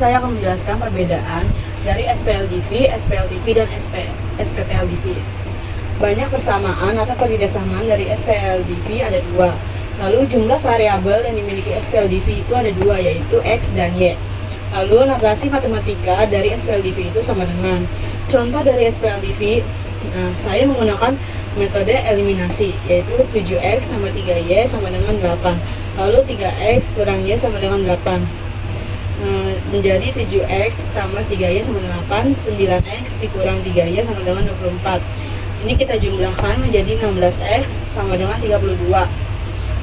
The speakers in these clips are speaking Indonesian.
saya akan menjelaskan perbedaan dari SPLDV, SPLTV, dan SPTLDV. Banyak persamaan atau perbedasan dari SPLDV ada dua. Lalu jumlah variabel yang dimiliki SPLDV itu ada dua, yaitu X dan Y. Lalu notasi matematika dari SPLDV itu sama dengan contoh dari SPLDV. Saya menggunakan metode eliminasi, yaitu 7X tambah 3Y sama dengan 8. Lalu 3X kurang Y sama dengan 8. Menjadi 7X tambah 3Y sama dengan 8. 9X dikurang 3Y sama dengan 24. Ini kita jumlahkan menjadi 16X sama dengan 32.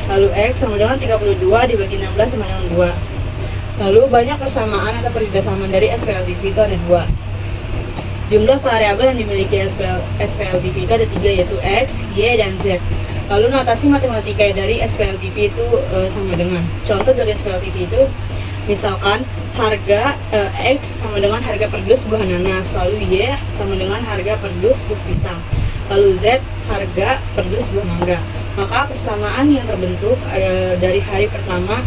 Lalu X sama dengan 32 dibagi 16 sama dengan 2. Lalu banyak persamaan atau perbedaan dari SPLDV itu ada dua. Jumlah variabel yang dimiliki SPLDV itu ada tiga, yaitu X, Y, dan Z. Lalu notasi matematika dari SPLDV itu sama dengan contoh dari SPLDV itu, misalkan harga X sama dengan harga per dus buah nanas, lalu Y sama dengan harga per dus buah pisang, lalu Z harga per dus buah mangga. Maka persamaan yang terbentuk dari hari pertama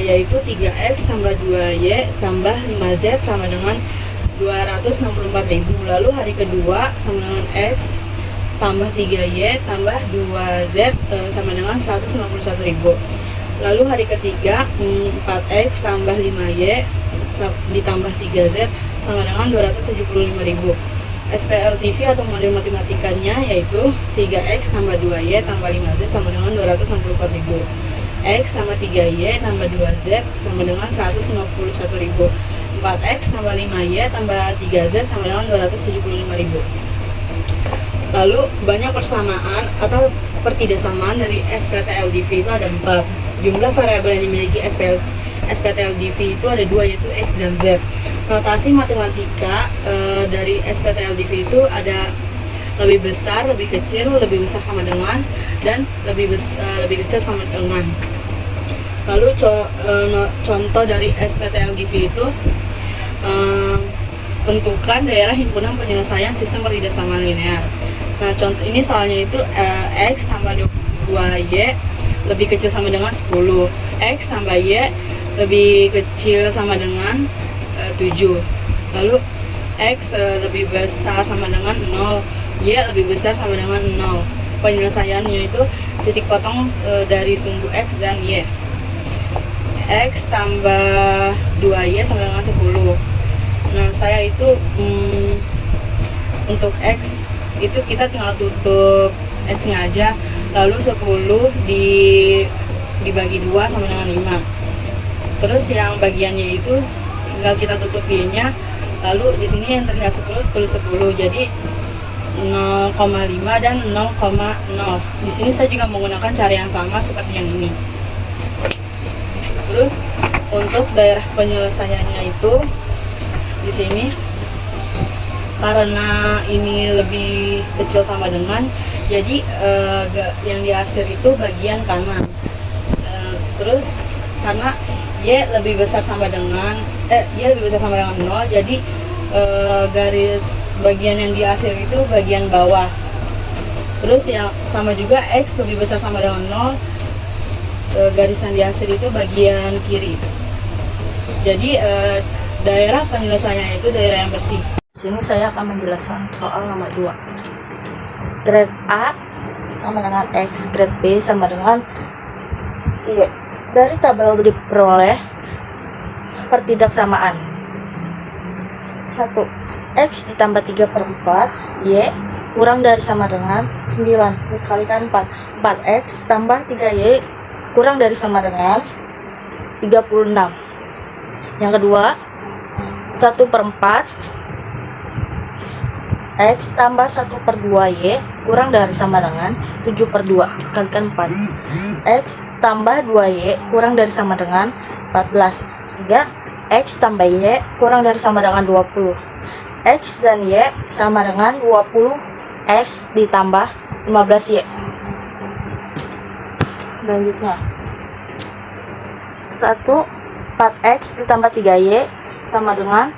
yaitu 3X tambah 2Y tambah 5Z sama dengan 264.000. Lalu hari kedua sama dengan X tambah 3Y tambah 2Z sama dengan 191.000. Lalu hari ketiga 4X tambah 5Y ditambah 3Z sama dengan 275.000. SPLTV atau model matematikanya yaitu 3X tambah 2Y tambah 5Z sama dengan 264.000. X tambah 3Y tambah 2Z sama dengan 151.000. 4X tambah 5Y tambah 3Z sama dengan 275.000. Lalu banyak persamaan atau pertidaksamaan dari SPTLDV itu ada 4. Jumlah variabel yang dimiliki SPTLDV itu ada 2, yaitu X dan Z. Notasi matematika dari SPTLDV itu ada lebih besar, lebih kecil, lebih besar sama dengan, dan lebih kecil sama dengan. Lalu contoh dari SPTLDV itu, tentukan daerah himpunan penyelesaian sistem pertidaksamaan linear. Nah, contoh ini soalnya itu X tambah 2Y lebih kecil sama dengan 10, X tambah Y lebih kecil sama dengan 7, lalu X lebih besar sama dengan 0, Y lebih besar sama dengan 0. Penyelesaiannya itu titik potong dari sumbu X dan Y. X tambah 2Y sama dengan 10. Nah, saya itu untuk X itu kita tinggal tutup X-nya aja, lalu 10 dibagi 2 sama dengan 5. Terus yang bagiannya itu tinggal kita tutup Y-nya, lalu di sini yang terlihat 10 tulis 10, jadi 0,5 dan 0,0. Di sini saya juga menggunakan cara yang sama seperti yang ini. Terus untuk daerah penyelesaiannya itu di sini karena ini lebih kecil sama dengan, jadi yang diakhir itu bagian kanan. Terus karena Y lebih besar sama dengan Y lebih besar sama dengan 0, jadi garis bagian yang diakhir itu bagian bawah. Terus yang sama juga X lebih besar sama dengan 0, garis yang diakhir itu bagian kiri. Jadi daerah penyelesaiannya itu daerah yang bersih. Di sini saya akan menjelaskan soal nomor 2. Grade A sama dengan X, grade B sama dengan Y. Dari tabel diperoleh pertidaksamaan. 1. X ditambah 3/4 Y kurang dari sama dengan 9 dikalikan 4. 4X tambah 3Y kurang dari sama dengan 36. Yang kedua, 1/4 X tambah 1/2Y kurang dari sama dengan 7/2 dikalikan 4. X tambah 2Y kurang dari sama dengan 14. 3. X tambah Y kurang dari sama dengan 20. X dan Y sama dengan 20 X ditambah 15Y. Selanjutnya 4X ditambah 3Y sama dengan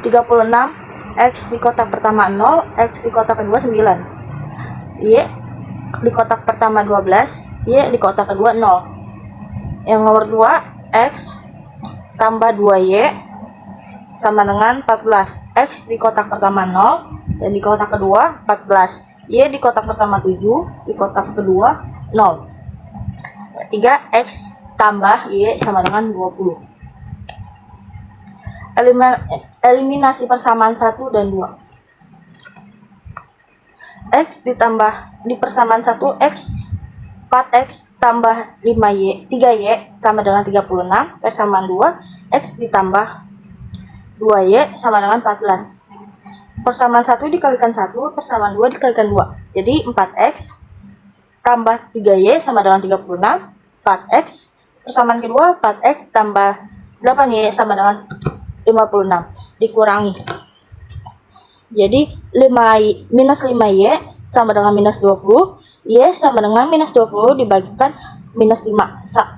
36. X di kotak pertama 0, X di kotak kedua 9. Y di kotak pertama 12, Y di kotak kedua 0. Yang nomor 2, X tambah 2Y sama dengan 14. X di kotak pertama 0 dan di kotak kedua 14. Y di kotak pertama 7, di kotak kedua 0. 3X tambah Y sama dengan 20. Eliminasi persamaan 1 dan 2. X ditambah di persamaan 1, X 4X tambah 3Y sama dengan 36, persamaan 2, X ditambah 2Y sama dengan 14. Persamaan 1 dikalikan 1, persamaan 2 dikalikan 2. Jadi 4X tambah 3Y sama dengan 36, 4X, persamaan kedua 4X tambah 8Y sama dengan 56, dikurangi. Jadi minus 5Y sama dengan minus 20, Y sama dengan minus 20 dibagikan minus 5,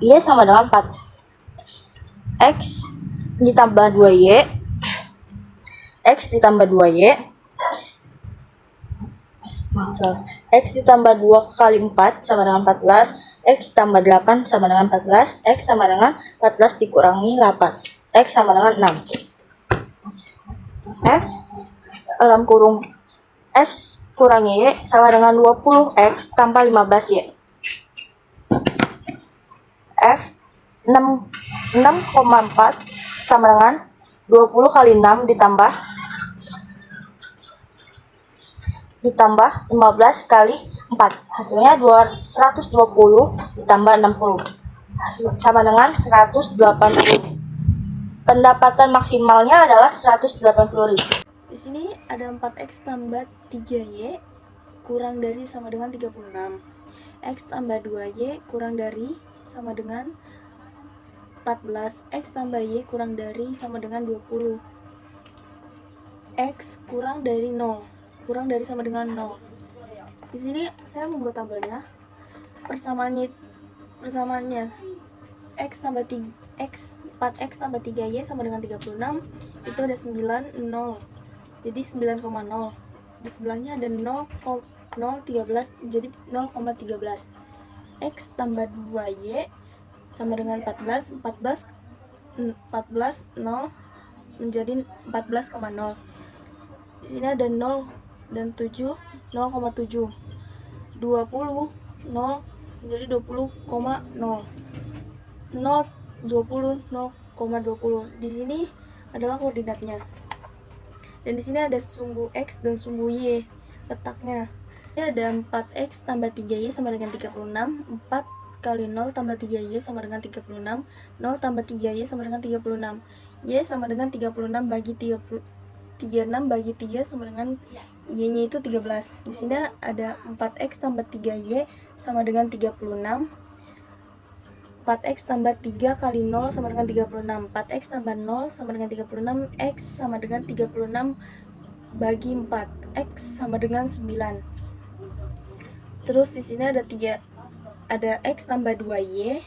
Y sama dengan 4. X ditambah 2Y, X ditambah 2Y, X ditambah 2 kali 4 sama dengan 14, X tambah 8 sama dengan 14, X sama dengan 14 dikurangi 8, X sama dengan 6. F dalam kurung X kurang Y sama dengan 20X tambah 15Y. F 6,4 sama dengan 20 kali 6 ditambah 15 kali 4. Hasilnya 120 ditambah 60 sama dengan 180. Pendapatan maksimalnya adalah 180.000. Di sini ada 4X tambah 3Y kurang dari sama dengan 36. X tambah 2Y kurang dari sama dengan 14. X tambah Y kurang dari sama dengan 20. X kurang dari 0. Kurang dari sama dengan 0. Di sini saya membuat tabelnya. Persamaannya X tambah 4X tambah 3Y sama dengan 36. Itu ada 9, 0. Jadi 9,0. Di sebelahnya ada 0,13, jadi 0,13. X tambah 2Y sama dengan 14, 0 menjadi 14,0. Di sini ada 0 dan 7, 0,7. 20, 0 menjadi 20,0. 0, 20, 0,20. Di sini adalah koordinatnya. Dan di sini ada sumbu X dan sumbu Y letaknya. Ini ada 4X tambah 3Y sama dengan 36. 4 kali 0 tambah 3Y sama dengan 36. 0 tambah 3Y sama dengan 36. Y sama dengan 36 bagi 36 bagi 3 sama dengan Y-nya itu 13. Di sini ada 4X tambah 3Y sama dengan 36. 4X tambah 3 kali 0 sama dengan 36. 4X tambah 0 sama dengan 36. X sama dengan 36 bagi 4. X sama dengan 9. Terus di sini ada X tambah 2Y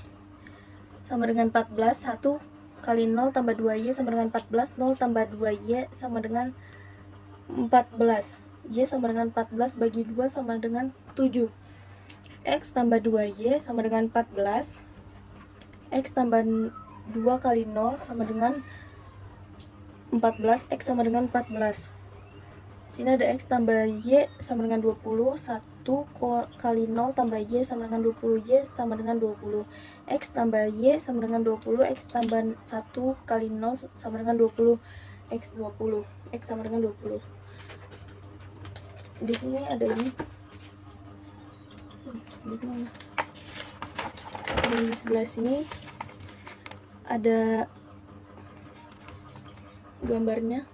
sama dengan 14. 1 kali 0 tambah 2Y sama dengan 14. 0 tambah 2Y sama dengan 14. Y sama dengan 14 bagi 2 sama dengan 7. X tambah 2Y sama dengan 14. X tambah 2 kali 0 sama dengan 14. X sama dengan 14. Sini ada X tambah Y sama dengan 20. 1 kali 0 tambah Y sama dengan 20. Y sama dengan 20. X tambah Y sama dengan 20. X tambah 1 kali 0 sama dengan 20. X 20. X sama dengan 20. Di sini ada ini. Di sebelah sini ada gambarnya.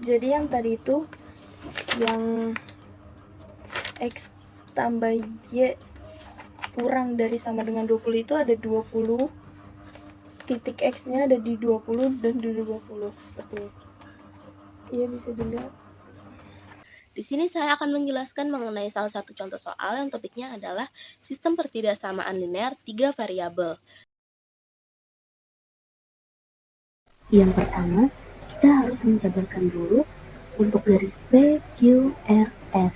Jadi yang tadi itu yang X tambah Y kurang dari sama dengan 20 itu ada 20. Titik X nya ada di 20 dan di 20 seperti ini. Iya, bisa dilihat. Di sini saya akan menjelaskan mengenai salah satu contoh soal yang topiknya adalah sistem pertidaksamaan linear 3 variabel. Yang pertama, kita harus menjabarkan dulu untuk garis P, Q, R, S.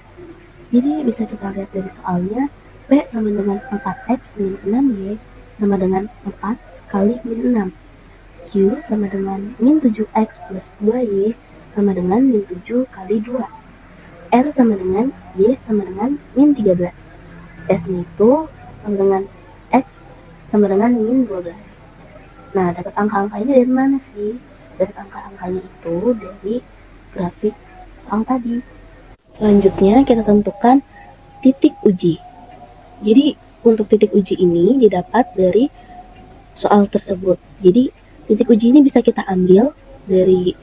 Jadi bisa kita lihat dari soalnya, P sama dengan 4X min 6Y, sama dengan 4 kali min 6. Q sama dengan min 7X plus 2Y sama dengan min 7 kali 2. R sama dengan Y sama dengan min 13. S itu sama dengan X sama dengan min 12. Nah, dapat angka-angkanya dari mana sih? Dapat angka-angkanya itu dari grafik soal tadi. Selanjutnya kita tentukan titik uji. Jadi untuk titik uji ini didapat dari soal tersebut. Jadi titik uji ini bisa kita ambil dari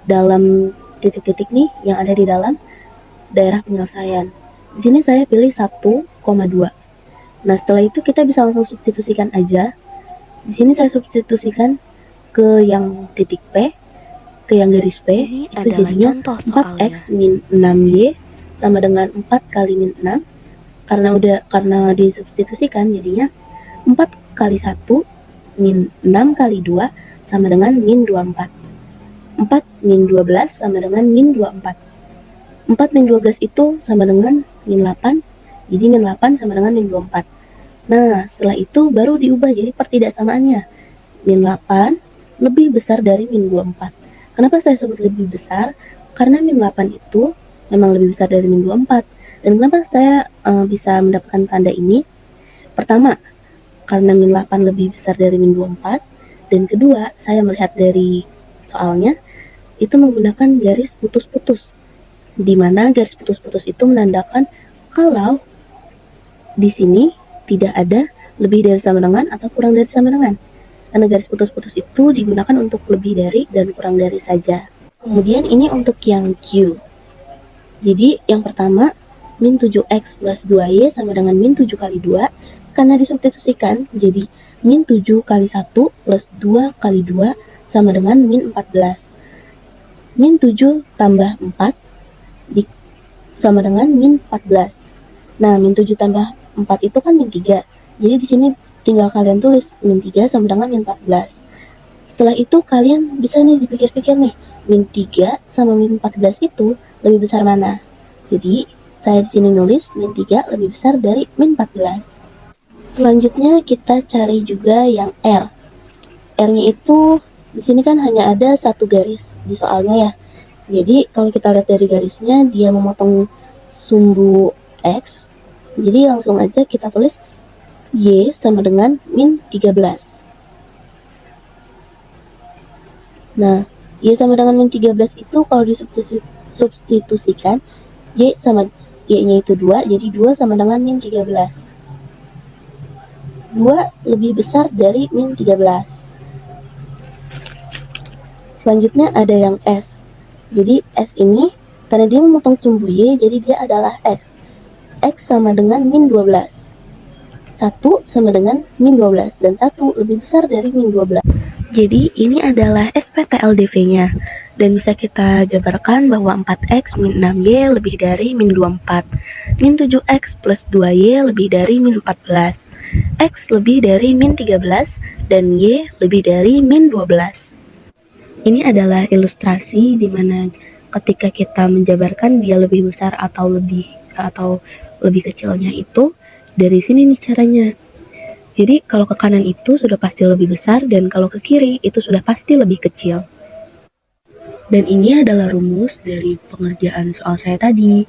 dalam titik-titik nih yang ada di dalam daerah penyelesaian. Di sini saya pilih 1,2. Nah, setelah itu kita bisa langsung substitusikan aja. Di sini saya substitusikan ke yang titik P, ke yang garis P, Ini itu adalah jadinya contoh 4X soalnya. min 6Y sama dengan 4 kali min 6. Karena disubstitusikan jadinya 4 kali 1 min 6 kali 2 sama dengan min 24. 4 min 12 sama dengan min 24. 4 min 12 itu sama dengan min 8. Jadi min 8 sama dengan min 24. Nah, setelah itu baru diubah jadi pertidaksamaannya. Min 8 lebih besar dari min 24. Kenapa saya sebut lebih besar? Karena min 8 itu memang lebih besar dari min 24. Dan kenapa saya bisa mendapatkan tanda ini? Pertama, karena min 8 lebih besar dari min 24. Dan kedua, saya melihat dari soalnya itu menggunakan garis putus-putus. Di mana garis putus-putus itu menandakan kalau di sini tidak ada lebih dari sama dengan atau kurang dari sama dengan. Karena garis putus-putus itu digunakan untuk lebih dari dan kurang dari saja. Kemudian ini untuk yang Q. Jadi yang pertama, min 7X plus 2Y sama dengan min 7 kali 2. Karena disubstitusikan jadi min 7 kali 1 plus 2 kali 2 sama dengan min 14. Min 7 tambah 4 sama dengan min 14. Nah, min 7 tambah 4 itu kan min 3. Jadi di sini tinggal kalian tulis min 3 sama dengan min 14. Setelah itu kalian bisa nih dipikir-pikir nih, min 3 sama min 14 itu lebih besar mana? Jadi, saya di sini nulis min 3 lebih besar dari min 14. Selanjutnya kita cari juga yang R. R-nya itu di sini kan hanya ada satu garis di soalnya ya. Jadi kalau kita lihat dari garisnya dia memotong sumbu X. Jadi langsung aja kita tulis Y sama dengan min 13. Nah, Y sama dengan min 13 itu kalau disubstitusikan Y sama Y-nya itu 2, jadi 2 sama dengan min 13. 2 lebih besar dari min 13. Selanjutnya ada yang S. Jadi S ini karena dia memotong sumbu Y, jadi dia adalah X. X sama dengan min 12. 1 sama dengan min 12 dan 1 lebih besar dari min 12. Jadi ini adalah SPTLDV-nya dan bisa kita jabarkan bahwa 4X min 6Y lebih dari min 24. Min 7X plus 2Y lebih dari min 14. X lebih dari min 13 dan Y lebih dari min 12. Ini adalah ilustrasi di mana ketika kita menjabarkan dia lebih besar atau lebih kecilnya itu dari sini nih caranya. Jadi kalau ke kanan itu sudah pasti lebih besar dan kalau ke kiri itu sudah pasti lebih kecil. Dan ini adalah rumus dari pengerjaan soal saya tadi.